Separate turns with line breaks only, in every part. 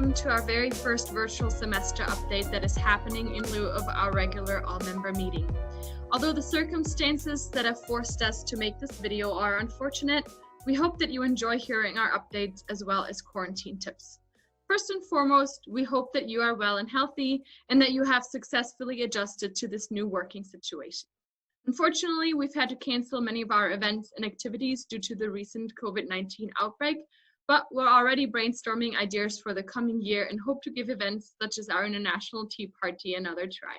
welcome to our very first virtual semester update that is happening in lieu of our regular all-member meeting. Although the circumstances that have forced us to make this video are unfortunate, we hope that you enjoy hearing our updates as well as quarantine tips. First and foremost, we hope that you are well and healthy and that you have successfully adjusted to this new working situation. Unfortunately, we've had to cancel many of our events and activities due to the recent COVID-19 outbreak, but we're already brainstorming ideas for the coming year and hope to give events such as our International Tea Party another try.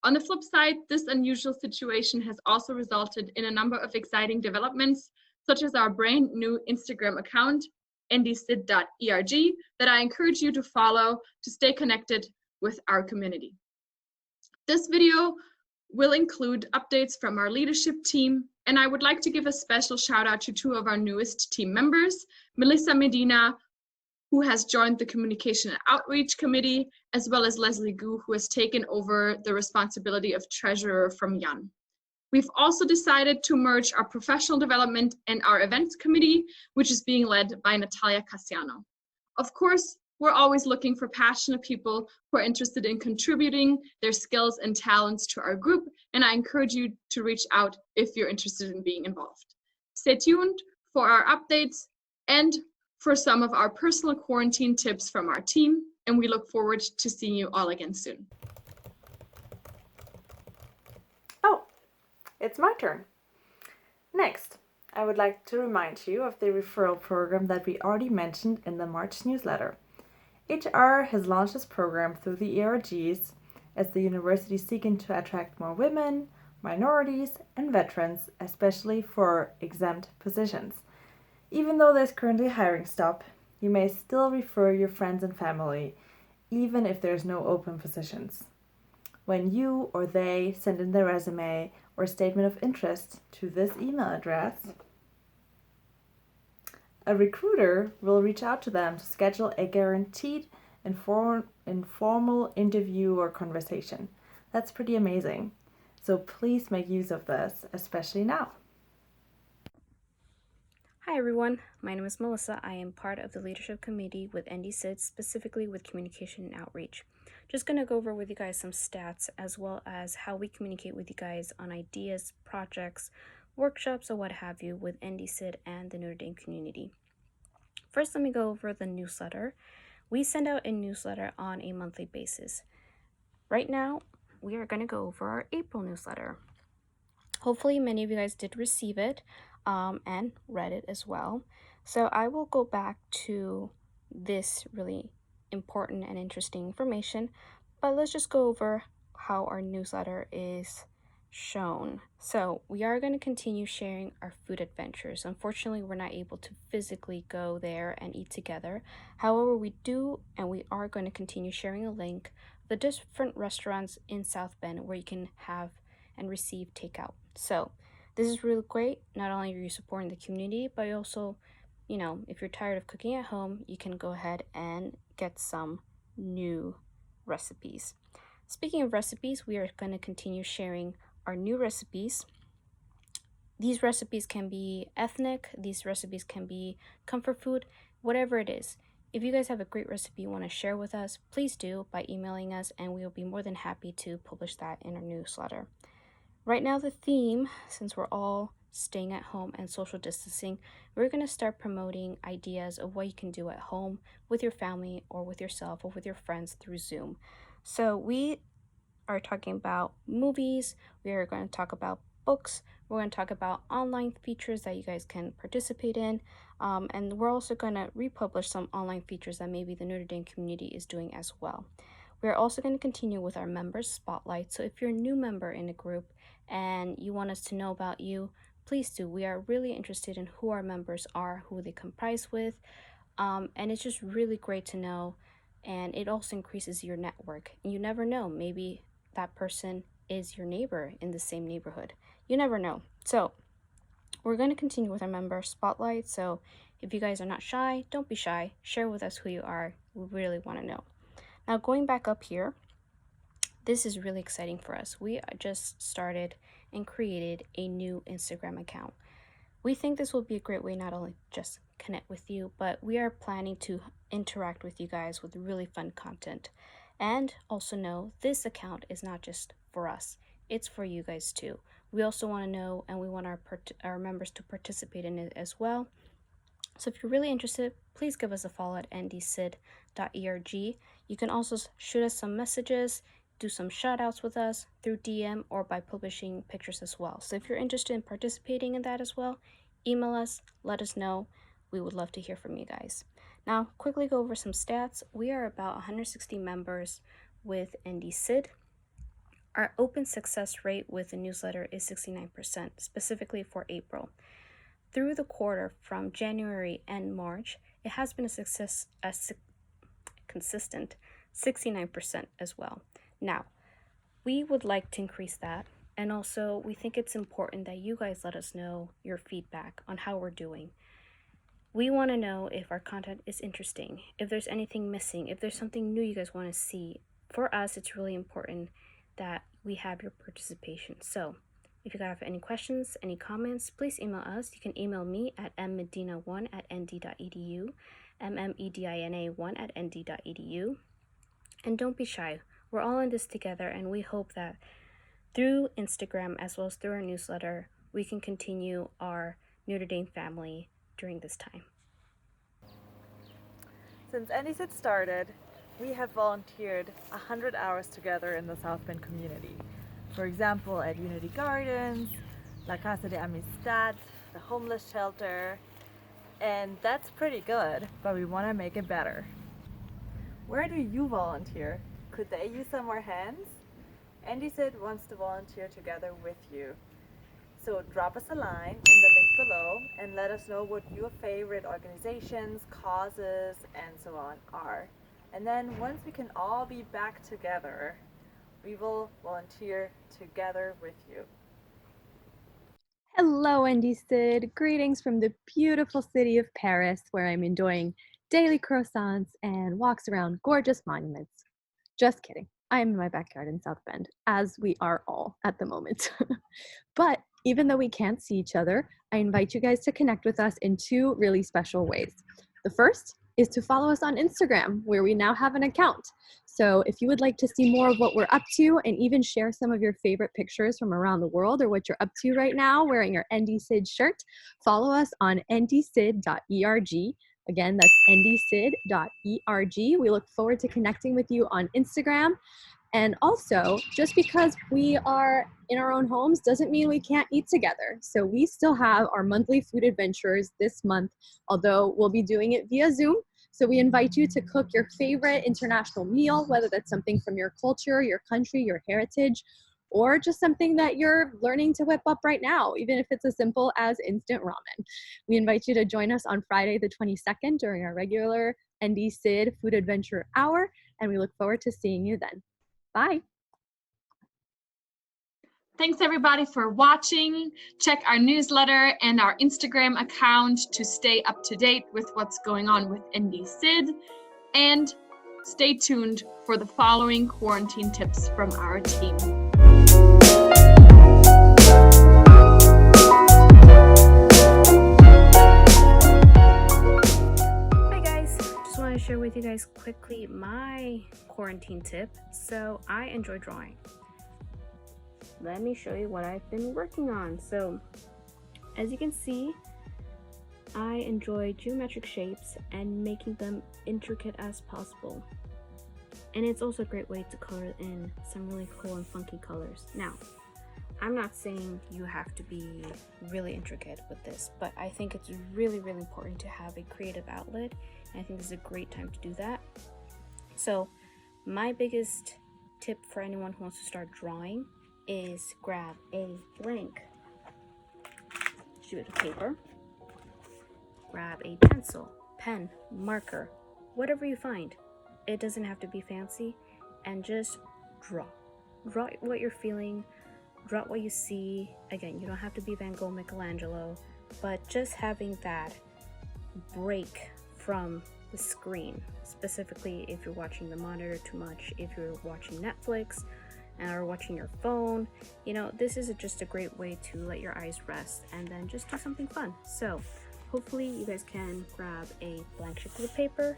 On the flip side, this unusual situation has also resulted in a number of exciting developments, such as our brand new Instagram account, Ndsid.erg, that I encourage you to follow to stay connected with our community. This video will include updates from our leadership team, and I would like to give a special shout out to two of our newest team members, Melissa Medina, who has joined the Communication and Outreach Committee, as well as Leslie Gu, who has taken over the responsibility of treasurer from Jan. We've also decided to merge our professional development and our events committee, which is being led by Natalia Cassiano. Of course, we're always looking for passionate people who are interested in contributing their skills and talents to our group, and I encourage you to reach out if you're interested in being involved. Stay tuned for our updates and for some of our personal quarantine tips from our team, and we look forward to seeing you all again soon.
Oh, it's my turn. Next, I would like to remind you of the referral program that we already mentioned in the March newsletter. HR has launched this program through the ERGs as the university is seeking to attract more women, minorities, and veterans, especially for exempt positions. Even though there's currently a hiring stop, you may still refer your friends and family, even if there's no open positions. When you or they send in their resume or statement of interest to this email address, a recruiter will reach out to them to schedule a guaranteed informal interview or conversation. That's pretty amazing. So please make use of this, especially now.
Hi everyone, my name is Melissa. I am part of the leadership committee with Ndsid, specifically with communication and outreach. Just going to go over with you guys some stats as well as how we communicate with you guys on ideas, projects, workshops, or what have you with Ndsid and the Notre Dame community. First, let me go over the newsletter. We send out a newsletter on a monthly basis. Right now, we are going to go over our April newsletter. Hopefully, many of you guys did receive it and read it as well. So I will go back to this really important and interesting information, but let's just go over how our newsletter is shown. So we are going to continue sharing our food adventures. Unfortunately, we're not able to physically go there and eat together. However, we are going to continue sharing a link of the different restaurants in South Bend where you can have and receive takeout. So this is really great. Not only are you supporting the community, but also, if you're tired of cooking at home, you can go ahead and get some new recipes. Speaking of recipes, we are going to continue sharing our new recipes. These recipes can be ethnic, these recipes can be comfort food, whatever it is. If you guys have a great recipe you want to share with us, please do by emailing us, and we will be more than happy to publish that in our newsletter. Right now, the theme, since we're all staying at home and social distancing, we're going to start promoting ideas of what you can do at home with your family or with yourself or with your friends through Zoom. So we are talking about movies, we are going to talk about books, we're going to talk about online features that you guys can participate in, and we're also going to republish some online features that maybe the Notre Dame community is doing as well. We're also going to continue with our members spotlight. So if you're a new member in a group and you want us to know about you, please do. We are really interested in who our members are, who they comprise with, and it's just really great to know, and it also increases your network. You never know, maybe that person is your neighbor in the same neighborhood. You never know. So we're going to continue with our member spotlight. So if you guys are not shy, don't be shy. Share with us who you are. We really want to know. Now going back up here, this is really exciting for us. We just started and created a new Instagram account. We think this will be a great way not only just connect with you, but we are planning to interact with you guys with really fun content. And also know this account is not just for us, it's for you guys too. We also want to know and we want our members to participate in it as well. So if you're really interested, please give us a follow at ndsid.erg. You can also shoot us some messages, do some shout outs with us through DM or by publishing pictures as well. So if you're interested in participating in that as well, email us, let us know. We would love to hear from you guys. Now, quickly go over some stats. We are about 160 members with Ndsid. Our open success rate with the newsletter is 69%, specifically for April. Through the quarter from January and March, it has been a consistent 69% as well. Now, we would like to increase that, and also we think it's important that you guys let us know your feedback on how we're doing. We want to know if our content is interesting, if there's anything missing, if there's something new you guys want to see. For us, it's really important that we have your participation. So if you guys have any questions, any comments, please email us. You can email me at mmedina1@nd.edu, mmedina1@nd.edu. And don't be shy. We're all in this together, and we hope that through Instagram as well as through our newsletter, we can continue our Notre Dame family during this time.
Since Ndsid started, we have volunteered 100 hours together in the South Bend community. For example, at Unity Gardens, La Casa de Amistad, the homeless shelter, and that's pretty good, but we want to make it better. Where do you volunteer? Could they use some more hands? Ndsid wants to volunteer together with you. So drop us a line in the link below and let us know what your favorite organizations, causes, and so on are. And then once we can all be back together, we will volunteer together with you.
Hello, Ndsid. Greetings from the beautiful city of Paris, where I'm enjoying daily croissants and walks around gorgeous monuments. Just kidding. I am in my backyard in South Bend, as we are all at the moment. But even though we can't see each other, I invite you guys to connect with us in two really special ways. The first is to follow us on Instagram, where we now have an account. So if you would like to see more of what we're up to and even share some of your favorite pictures from around the world or what you're up to right now wearing your Ndsid shirt, follow us on ndsid.erg. Again, that's ndsid.erg. We look forward to connecting with you on Instagram. And also, just because we are in our own homes doesn't mean we can't eat together. So we still have our monthly food adventures this month, although we'll be doing it via Zoom. So we invite you to cook your favorite international meal, whether that's something from your culture, your country, your heritage, or just something that you're learning to whip up right now, even if it's as simple as instant ramen. We invite you to join us on Friday the 22nd during our regular Ndsid Food Adventure Hour, and we look forward to seeing you then. Bye.
Thanks everybody for watching. Check our newsletter and our Instagram account to stay up to date with what's going on with Ndsid. And stay tuned for the following quarantine tips from our team.
To share with you guys quickly my quarantine tip. So I enjoy drawing. Let me show you what I've been working on. So as you can see, I enjoy geometric shapes and making them intricate as possible. And it's also a great way to color in some really cool and funky colors. Now, I'm not saying you have to be really intricate with this, but I think it's really important to have a creative outlet. And I think this is a great time to do that. So my biggest tip for anyone who wants to start drawing is grab a blank sheet of paper, grab a pencil, pen, marker, whatever you find. It doesn't have to be fancy, and just draw. Draw what you're feeling, draw what you see. Again, you don't have to be Van Gogh, Michelangelo, but just having that break from the screen, specifically if you're watching the monitor too much, if you're watching Netflix or watching your phone, you know, this is just a great way to let your eyes rest and then just do something fun. So hopefully you guys can grab a blank sheet of paper,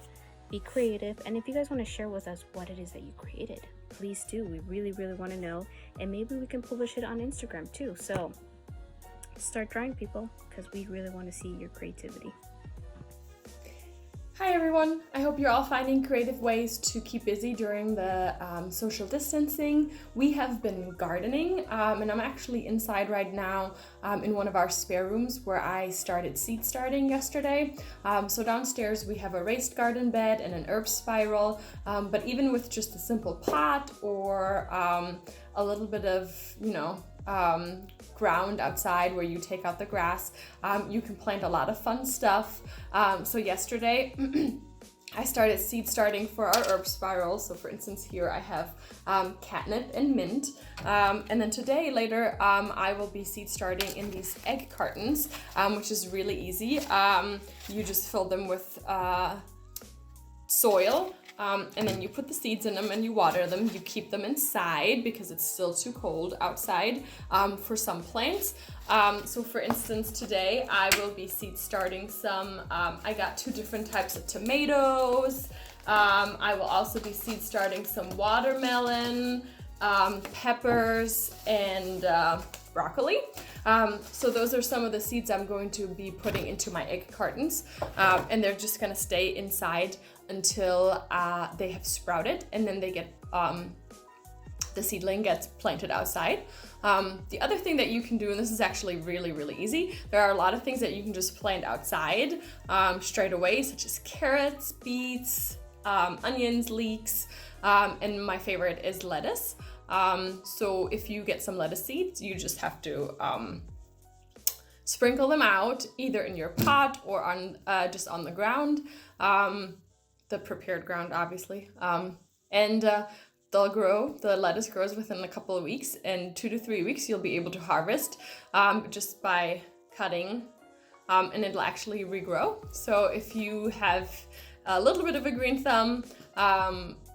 be creative, and if you guys want to share with us what it is that you created, please do. We really want to know, and maybe we can publish it on Instagram too. So start drawing, people, because we really want to see your creativity.
Hi everyone, I hope you're all finding creative ways to keep busy during the social distancing. We have been gardening, and I'm actually inside right now in one of our spare rooms where I started seed starting yesterday. So downstairs we have a raised garden bed and an herb spiral, but even with just a simple pot or a little bit of, ground outside where you take out the grass, you can plant a lot of fun stuff. So yesterday I started seed starting for our herb spiral. So for instance, here I have catnip and mint, and then today later I will be seed starting in these egg cartons, which is really easy. You just fill them with soil, and then you put the seeds in them and you water them. You keep them inside because it's still too cold outside for some plants. So for instance, today I will be seed starting some, I got 2 different types of tomatoes. I will also be seed starting some watermelon, peppers, and broccoli. So those are some of the seeds I'm going to be putting into my egg cartons, and they're just gonna stay inside until they have sprouted, and then they get the seedling gets planted outside. The other thing that you can do, and this is actually really easy, there are a lot of things that you can just plant outside straight away, such as carrots, beets, onions, leeks, and my favorite is lettuce. So if you get some lettuce seeds, you just have to sprinkle them out either in your pot or on just on the ground, the prepared ground, obviously, and they'll grow. The lettuce grows within a couple of weeks, and 2 to 3 weeks you'll be able to harvest just by cutting, and it'll actually regrow. So if you have a little bit of a green thumb,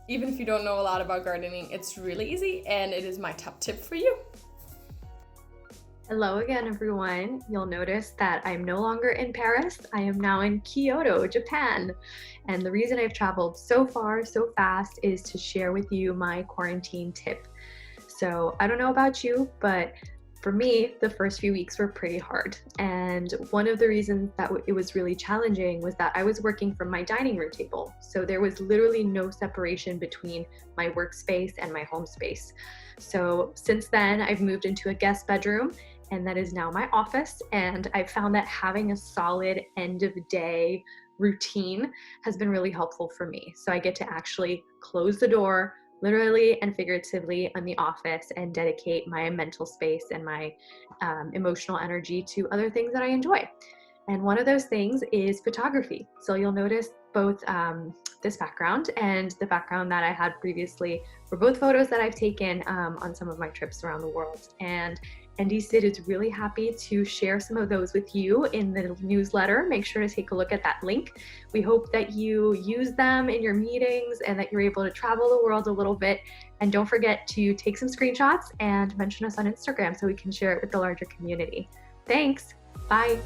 even if you don't know a lot about gardening, it's really easy, and it is my top tip for you.
Hello again, everyone. You'll notice that I'm no longer in Paris. I am now in Kyoto, Japan. And the reason I've traveled so far, so fast, is to share with you my quarantine tip. So I don't know about you, but for me, the first few weeks were pretty hard. And one of the reasons that it was really challenging was that I was working from my dining room table. So there was literally no separation between my workspace and my home space. So since then, I've moved into a guest bedroom, and that is now my office. And I've found that having a solid end of day routine has been really helpful for me. So I get to actually close the door, literally and figuratively, in the office, and dedicate my mental space and my emotional energy to other things that I enjoy. And one of those things is photography. So you'll notice both this background and the background that I had previously were both photos that I've taken on some of my trips around the world. And Ndsid is really happy to share some of those with you in the newsletter. Make sure to take a look at that link. We hope that you use them in your meetings and that you're able to travel the world a little bit. And don't forget to take some screenshots and mention us on Instagram so we can share it with the larger community. Thanks. Bye.